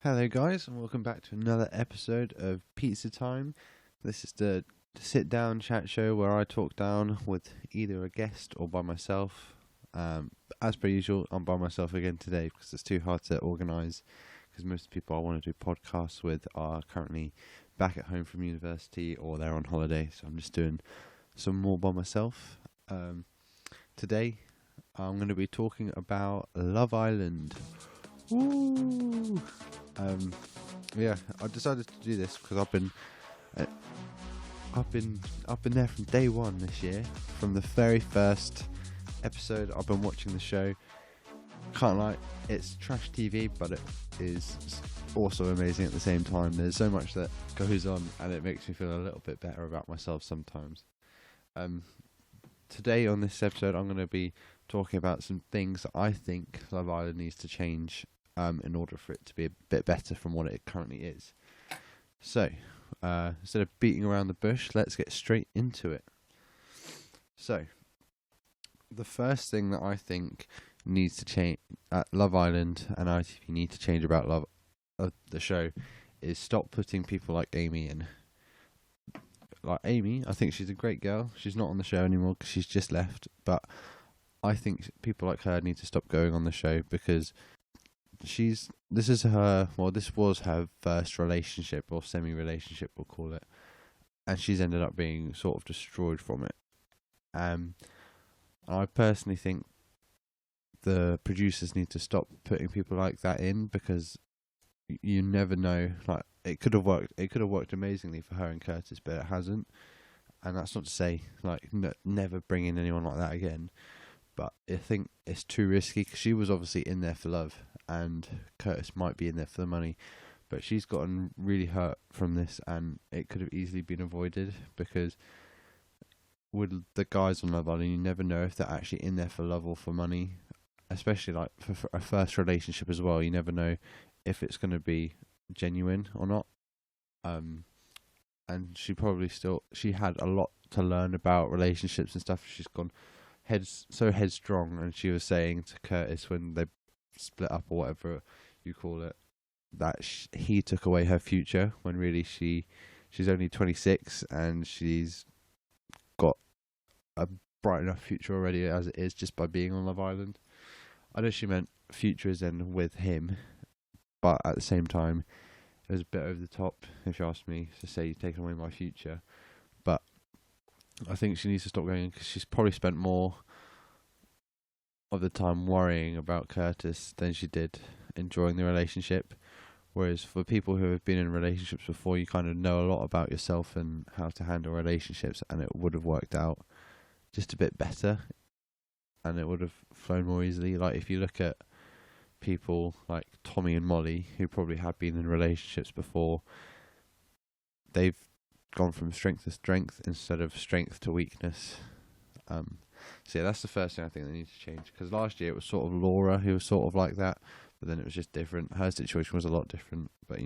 Hello, guys, and welcome back to another episode of Pizza Time. This is the sit down chat show where I talk down with either a guest or by myself. As per usual, I'm by myself again today because it's too hard to organise. Because most of the people I want to do podcasts with are currently back at home from university or they're on holiday, so I'm just doing some more by myself. Today, I'm going to be talking about Love Island. Woo! Yeah, I decided to do this because I've been there from day one this year. From the very first episode, I've been watching the show. Can't lie, it's trash TV, but it is also amazing at the same time. There's so much that goes on, and it makes me feel a little bit better about myself sometimes. Today on this episode, I'm going to be talking about some things that I think Love Island needs to change in order for it to be a bit better from what it currently is. So, instead of beating around the bush, let's get straight into it. So, the first thing that I think needs to change at Love Island and ITV need to change about the show is stop putting people like Amy in. Like Amy, I think she's a great girl. She's not on the show anymore because she's just left. But I think people like her need to stop going on the show because this was her first relationship or semi-relationship, we'll call it, and she's ended up being sort of destroyed from it. I personally think the producers need to stop putting people like that in because you never know. Like it could have worked amazingly for her and Curtis, but it hasn't. And that's not to say like never bring in anyone like that again. But I think it's too risky because she was obviously in there for love, and Curtis might be in there for the money. But she's gotten really hurt from this, and it could have easily been avoided because with the guys on Love Island, you never know if they're actually in there for love or for money. Especially like for a first relationship as well, you never know if it's going to be genuine or not. And she had a lot to learn about relationships and stuff. She's gone so headstrong, and she was saying to Curtis when they split up or whatever you call it that he took away her future when really she's only 26 and she's got a bright enough future already as it is just by being on Love Island. I know she meant future as in with him, but at the same time it was a bit over the top if you ask me to say you're taking away my future. But I think she needs to stop going because she's probably spent more of the time worrying about Curtis than she did enjoying the relationship. Whereas for people who have been in relationships before, you kind of know a lot about yourself and how to handle relationships, and it would have worked out just a bit better and it would have flown more easily. Like if you look at people like Tommy and Molly, who probably have been in relationships before, they've gone from strength to strength instead of strength to weakness. So yeah, that's the first thing I think they need to change. Because last year it was sort of Laura who was sort of like that, but then it was just different. Her situation was a lot different, but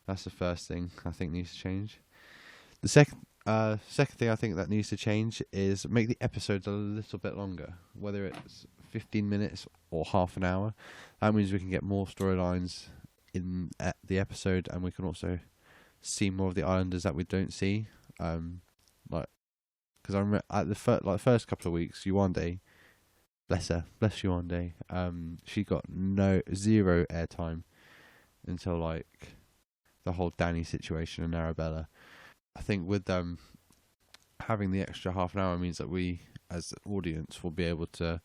that's the first thing I think needs to change. The second thing I think that needs to change is make the episodes a little bit longer, whether it's 15 minutes or half an hour. That means we can get more storylines in the episode, and we can also see more of the islanders that we don't see. Because I remember at the first couple of weeks, Yewande, bless Yewande, she got zero airtime until like the whole Danny situation and Arabella. I think with having the extra half an hour means that we, as the audience, will be able to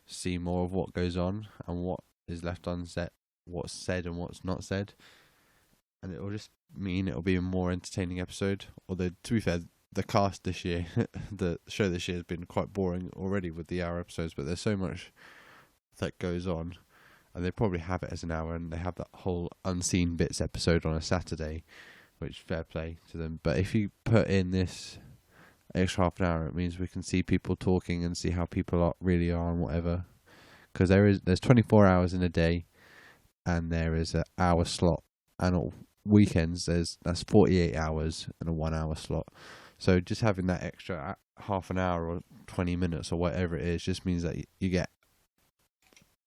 see more of what goes on and what is left unsaid, what's said and what's not said, and it will just mean it will be a more entertaining episode. Although to be fair, the cast this year, the show this year has been quite boring already with the hour episodes, but there's so much that goes on, and they probably have it as an hour, and they have that whole unseen bits episode on a Saturday, which fair play to them. But if you put in this extra half an hour, it means we can see people talking and see how people really are and whatever. Because there's 24 hours in a day, and there is an hour slot, and on weekends that's 48 hours and a 1 hour slot. So just having that extra half an hour or 20 minutes or whatever it is just means that you get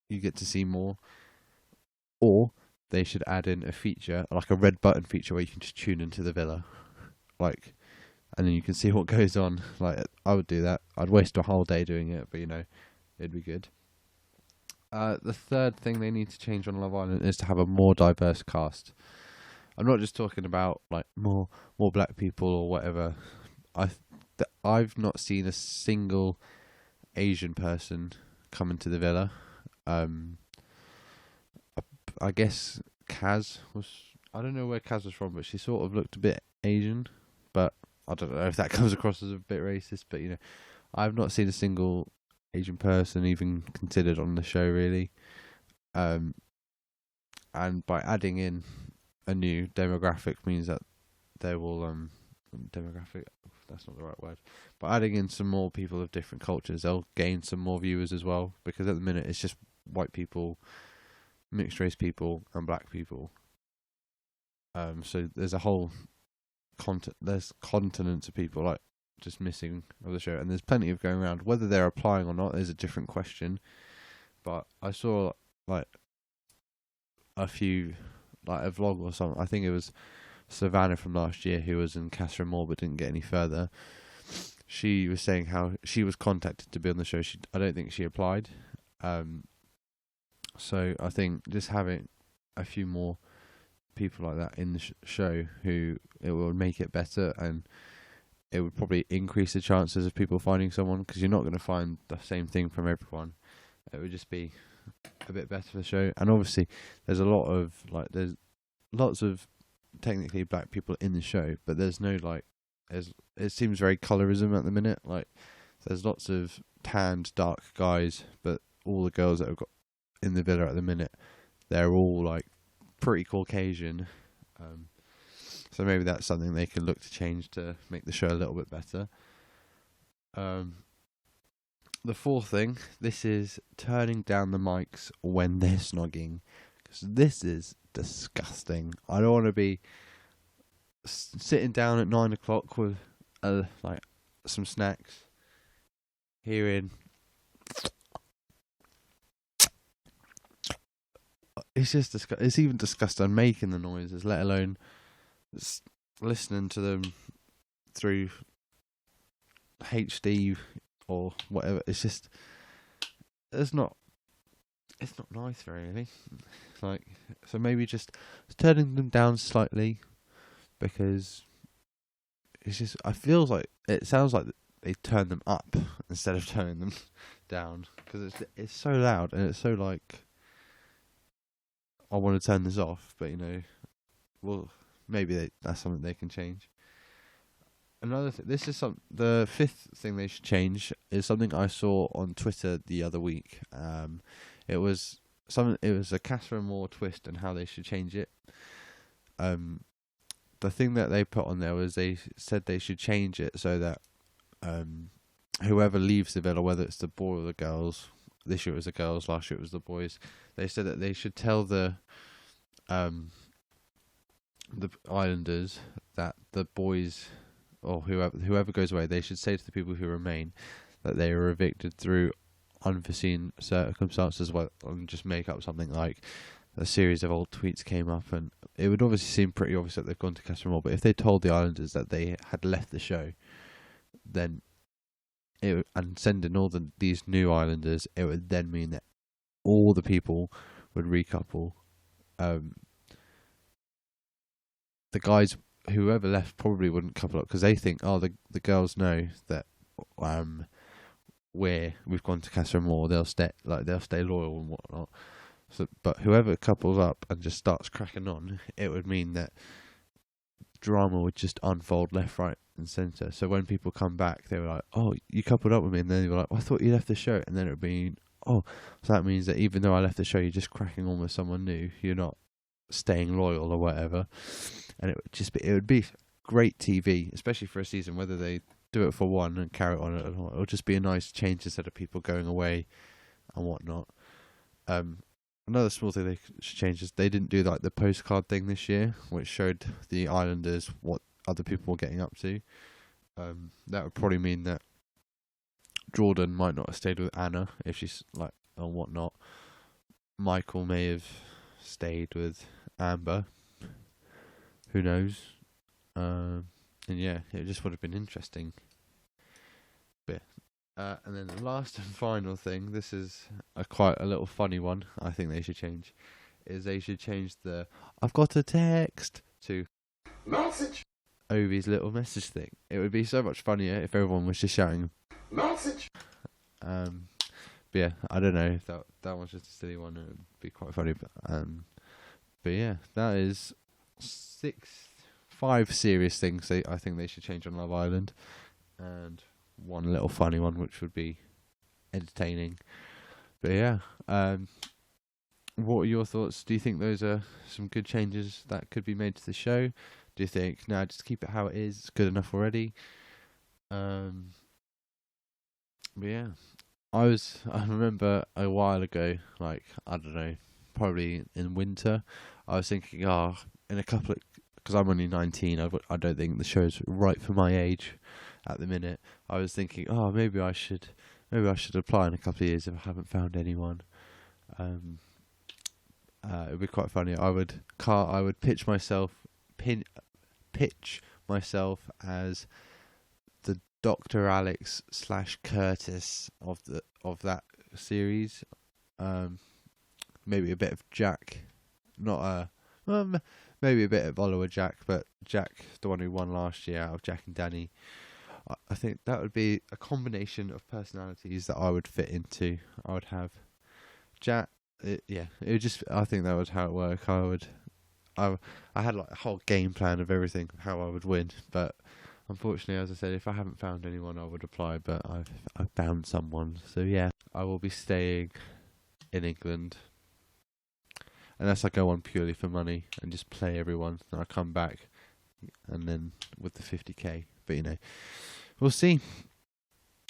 to see more. Or they should add in a feature, like a red button feature, where you can just tune into the villa, like, and then you can see what goes on. Like, I would do that. I'd waste a whole day doing it, but it'd be good. The third thing they need to change on Love Island is to have a more diverse cast. I'm not just talking about like more black people or whatever. I've not seen a single Asian person come into the villa. I guess Kaz was. I don't know where Kaz was from, but she sort of looked a bit Asian. But I don't know if that comes across as a bit racist. But I've not seen a single Asian person even considered on the show really. And by adding in a new demographic means that they will demographic. That's not the right word. By adding in some more people of different cultures, they'll gain some more viewers as well. Because at the minute it's just white people, mixed race people, and black people. So there's a whole there's continents of people like just missing of the show, and there's plenty of going around. Whether they're applying or not is a different question. But I saw like a few, like a vlog or something. I think it was Savannah from last year who was in Casa Amor but didn't get any further. She was saying how she was contacted to be on the show. I don't think she applied. So I think just having a few more people like that in the show, who it will make it better, and it would probably increase the chances of people finding someone, because you're not going to find the same thing from everyone. It would just be a bit better for the show. And obviously there's lots of technically black people in the show, but there's no it seems very colorism at the minute. Like, there's lots of tanned dark guys, but all the girls that have got in the villa at the minute, they're all like pretty Caucasian. So maybe that's something they can look to change to make the show a little bit better. The fourth thing, this is turning down the mics when they're snogging, because this is disgusting. I don't want to be sitting down at 9 o'clock with like some snacks, hearing it's just it's even disgusting making the noises, let alone listening to them through HD or whatever. It's not nice really. Like, so maybe just turning them down slightly, because it's just, it sounds like they turn them up instead of turning them down, because it's so loud, and it's so like, I want to turn this off, but well, maybe that's something they can change. Another thing, the fifth thing they should change is something I saw on Twitter the other week. It was a Casa Amor twist and how they should change it. The thing that they put on there was they said they should change it so that whoever leaves the villa, whether it's the boy or the girls, this year it was the girls, last year it was the boys, they said that they should tell the islanders that the boys, or whoever goes away, they should say to the people who remain that they were evicted through unforeseen circumstances, and just make up something like a series of old tweets came up, and it would obviously seem pretty obvious that they've gone to Casa Amor. But if they told the islanders that they had left the show, then and send in all these new islanders, it would then mean that all the people would recouple. The guys, whoever left, probably wouldn't couple up, because they think, the girls know that we've gone to Casa Amor, they'll stay loyal and whatnot. So, but whoever couples up and just starts cracking on, it would mean that drama would just unfold left, right, and centre. So when people come back, they were like, "Oh, you coupled up with me," and then they were like, "I thought you left the show," and then it would be, "Oh, so that means that even though I left the show, you're just cracking on with someone new. You're not staying loyal or whatever." And it would be great TV, especially for a season, whether they do it for one and carry it on or not. It'll just be a nice change instead of people going away and whatnot. Another small thing they should change is they didn't do like the postcard thing this year, which showed the islanders what other people were getting up to. That would probably mean that Jordan might not have stayed with Anna if she's like, or whatnot. Michael may have stayed with Amber. Who knows? And yeah, it just would have been interesting. But, and then the last and final thing, this is quite a little funny one. I think they should change. They should change the "I've got a text" to message. Ovi's little message thing. It would be so much funnier if everyone was just shouting message. But yeah, I don't know if that one's just a silly one. It would be quite funny, but yeah, that is 5 serious things I think they should change on Love Island, and one little funny one which would be entertaining. But yeah, what are your thoughts? Do you think those are some good changes that could be made to the show? Do you think, no, just keep it how it is, it's good enough already? But yeah, I remember a while ago, like, I don't know, probably in winter, I was thinking, in a couple of, because I'm only 19, I don't think the show's right for my age at the minute. I was thinking, maybe I should apply in a couple of years if I haven't found anyone. It would be quite funny. I would pitch myself as the Dr. Alex / Curtis of that series. Maybe a bit of Jack, maybe a bit of Oliver Jack, but Jack, the one who won last year out of Jack and Danny. I think that would be a combination of personalities that I would fit into. I would have Jack. It would just. I think that was how it worked. I had like a whole game plan of everything, how I would win. But unfortunately, as I said, if I haven't found anyone, I would apply. But I've found someone. So yeah, I will be staying in England, unless I go on purely for money and just play everyone. And I come back, and then with the 50k. But we'll see.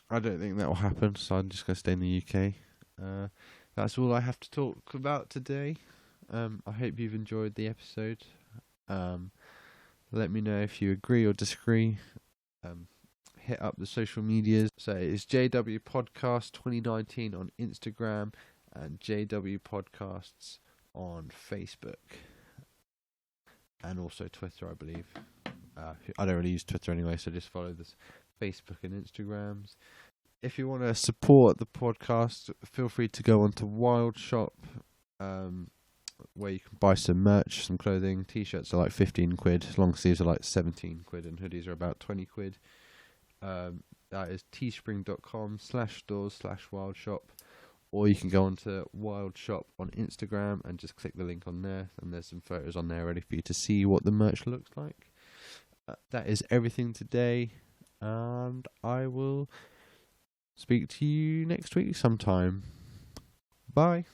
I don't think that will happen, so I'm just going to stay in the UK. That's all I have to talk about today. I hope you've enjoyed the episode. Let me know if you agree or disagree. Hit up the social medias. So it's JW Podcast 2019 on Instagram and JW Podcasts on Facebook. And also Twitter, I believe. I don't really use Twitter anyway, so just follow this Facebook and Instagrams. If you want to support the podcast, feel free to go onto Wild Shop, where you can buy some merch, some clothing. T-shirts are like 15 quid, long sleeves are like 17 quid, and hoodies are about 20 quid. That is teespring.com/stores/wildshop, or you can go onto Wild Shop on Instagram and just click the link on there, and there's some photos on there ready for you to see what the merch looks like. That is everything today, and I will speak to you next week sometime. Bye.